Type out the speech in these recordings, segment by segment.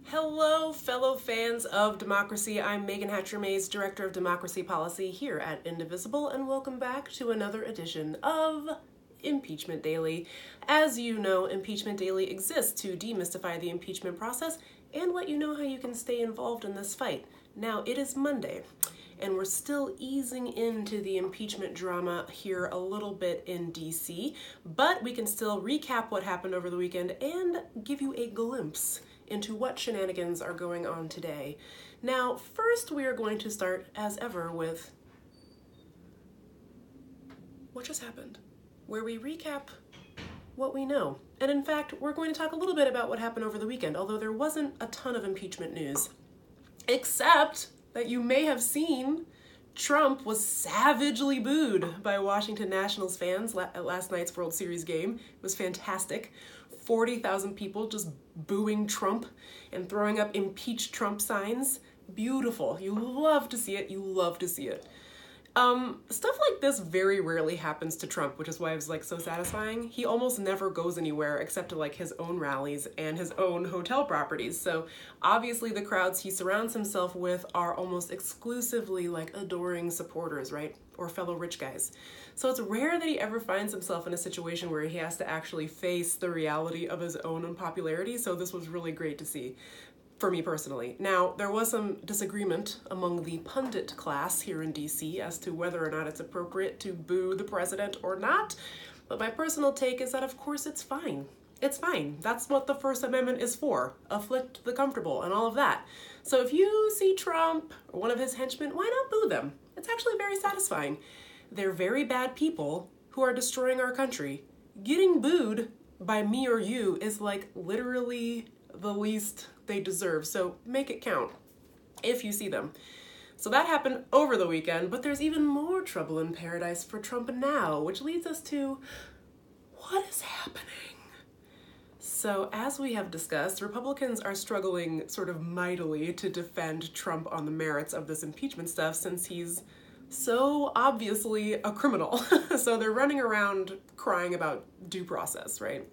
Hello, fellow fans of democracy. I'm Meagan Hatcher-Mays, Director of Democracy Policy here at Indivisible, and welcome back to another edition of Impeachment Daily. As you know, Impeachment Daily exists to demystify the impeachment process and let you know how you can stay involved in this fight. Now, it is Monday, and we're still easing into the impeachment drama here a little bit in DC, but we can still recap what happened over the weekend and give you a glimpse into what shenanigans are going on today. Now, first we are going to start, as ever, with what just happened, where we recap what we know. And in fact, we're going to talk a little bit about what happened over the weekend, although there wasn't a ton of impeachment news, except that you may have seen Trump was savagely booed by Washington Nationals fans at last night's World Series game. It was fantastic. 40,000 people just booing Trump and throwing up impeach Trump signs. Beautiful. You love to see it. You love to see it. Stuff like this very rarely happens to Trump, which is why it was so satisfying. He almost never goes anywhere except to his own rallies and his own hotel properties. So obviously the crowds he surrounds himself with are almost exclusively adoring supporters, right? Or fellow rich guys. So it's rare that he ever finds himself in a situation where he has to actually face the reality of his own unpopularity. So this was really great to see. For me personally. Now, there was some disagreement among the pundit class here in DC as to whether or not it's appropriate to boo the president or not, but my personal take is that of course it's fine. It's fine. That's what the First Amendment is for. Afflict the comfortable and all of that. So if you see Trump or one of his henchmen, why not boo them? It's actually very satisfying. They're very bad people who are destroying our country. Getting booed by me or you is literally the least they deserve, so make it count if you see them. So that happened over the weekend, but there's even more trouble in paradise for Trump now, which leads us to what is happening. So as we have discussed, Republicans are struggling sort of mightily to defend Trump on the merits of this impeachment stuff since he's so obviously a criminal. So they're running around crying about due process, right?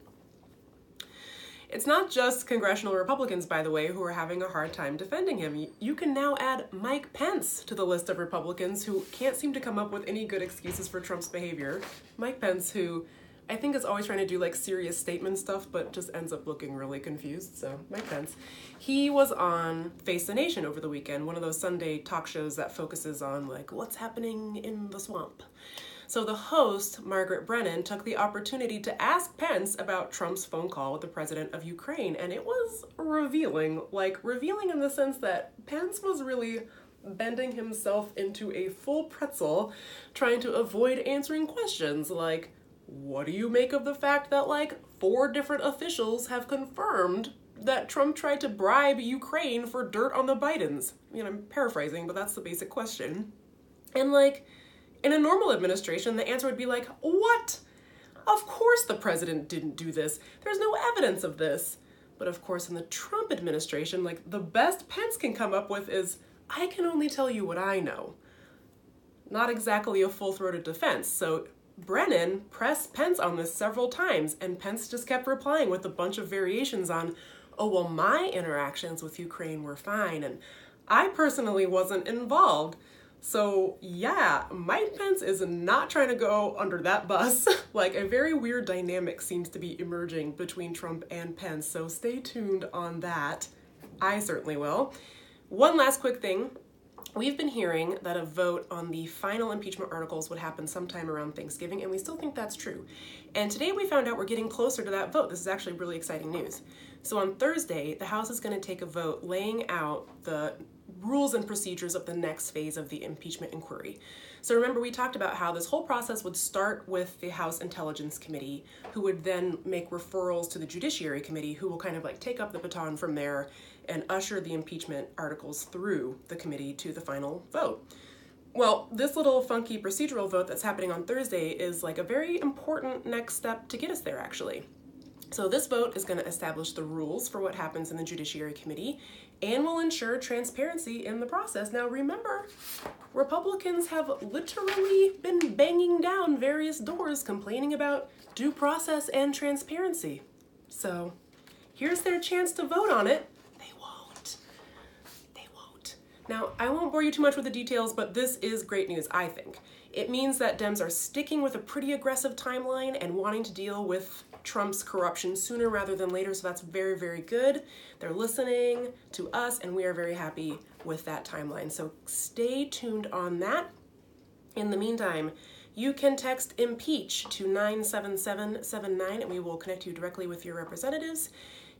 It's not just congressional Republicans, by the way, who are having a hard time defending him. You can now add Mike Pence to the list of Republicans who can't seem to come up with any good excuses for Trump's behavior. Mike Pence, who I think is always trying to do serious statement stuff, but just ends up looking really confused. So Mike Pence, he was on Face the Nation over the weekend, one of those Sunday talk shows that focuses on what's happening in the swamp. So the host, Margaret Brennan, took the opportunity to ask Pence about Trump's phone call with the president of Ukraine, and it was revealing. Revealing in the sense that Pence was really bending himself into a full pretzel, trying to avoid answering questions like, what do you make of the fact that 4 different officials have confirmed that Trump tried to bribe Ukraine for dirt on the Bidens? I'm paraphrasing, but that's the basic question. And in a normal administration, the answer would be what? Of course the president didn't do this. There's no evidence of this. But of course in the Trump administration, the best Pence can come up with is, I can only tell you what I know. Not exactly a full-throated defense. So Brennan pressed Pence on this several times, and Pence just kept replying with a bunch of variations on, oh, well, my interactions with Ukraine were fine, and I personally wasn't involved. So yeah, Mike Pence is not trying to go under that bus. A very weird dynamic seems to be emerging between Trump and Pence, so stay tuned on that. I certainly will. One last quick thing. We've been hearing that a vote on the final impeachment articles would happen sometime around Thanksgiving, and we still think that's true. And today we found out we're getting closer to that vote. This is actually really exciting news. So on Thursday, the House is going to take a vote laying out the rules and procedures of the next phase of the impeachment inquiry. So remember, we talked about how this whole process would start with the House Intelligence Committee, who would then make referrals to the Judiciary Committee, who will kind of take up the baton from there and usher the impeachment articles through the committee to the final vote. Well, this little funky procedural vote that's happening on Thursday is a very important next step to get us there, actually. So this vote is going to establish the rules for what happens in the Judiciary Committee and will ensure transparency in the process. Now remember, Republicans have literally been banging down various doors complaining about due process and transparency. So here's their chance to vote on it. They won't. Now, I won't bore you too much with the details, but this is great news, I think. It means that Dems are sticking with a pretty aggressive timeline and wanting to deal with Trump's corruption sooner rather than later, so that's very, very good. They're listening to us, and we are very happy with that timeline. So stay tuned on that. In the meantime, you can text IMPEACH to 97779, and we will connect you directly with your representatives.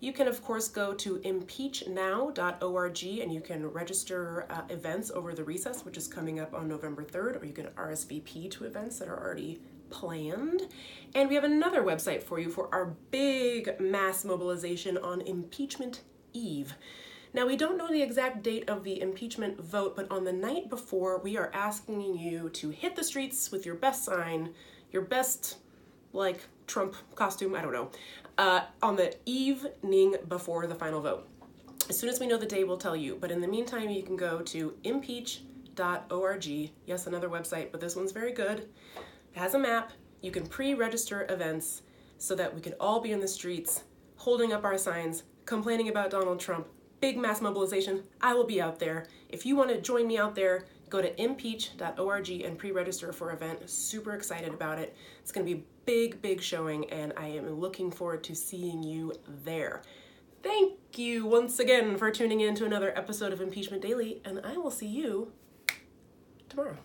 You can, of course, go to impeachnow.org, and you can register events over the recess, which is coming up on November 3rd, or you can RSVP to events that are already planned. And we have another website for you for our big mass mobilization on Impeachment Eve. Now, we don't know the exact date of the impeachment vote, but on the night before, we are asking you to hit the streets with your best sign, your best, like, Trump costume, I don't know, on the evening before the final vote. As soon as we know the day, we'll tell you. But in the meantime, you can go to impeach.org. Yes, another website, but this one's very good. It has a map. You can pre-register events so that we could all be in the streets, holding up our signs, complaining about Donald Trump. Big mass mobilization. I will be out there. If you want to join me out there, go to impeach.org and pre-register for event. Super excited about it. It's going to be big, big showing, and I am looking forward to seeing you there. Thank you once again for tuning in to another episode of Impeachment Daily, and I will see you tomorrow.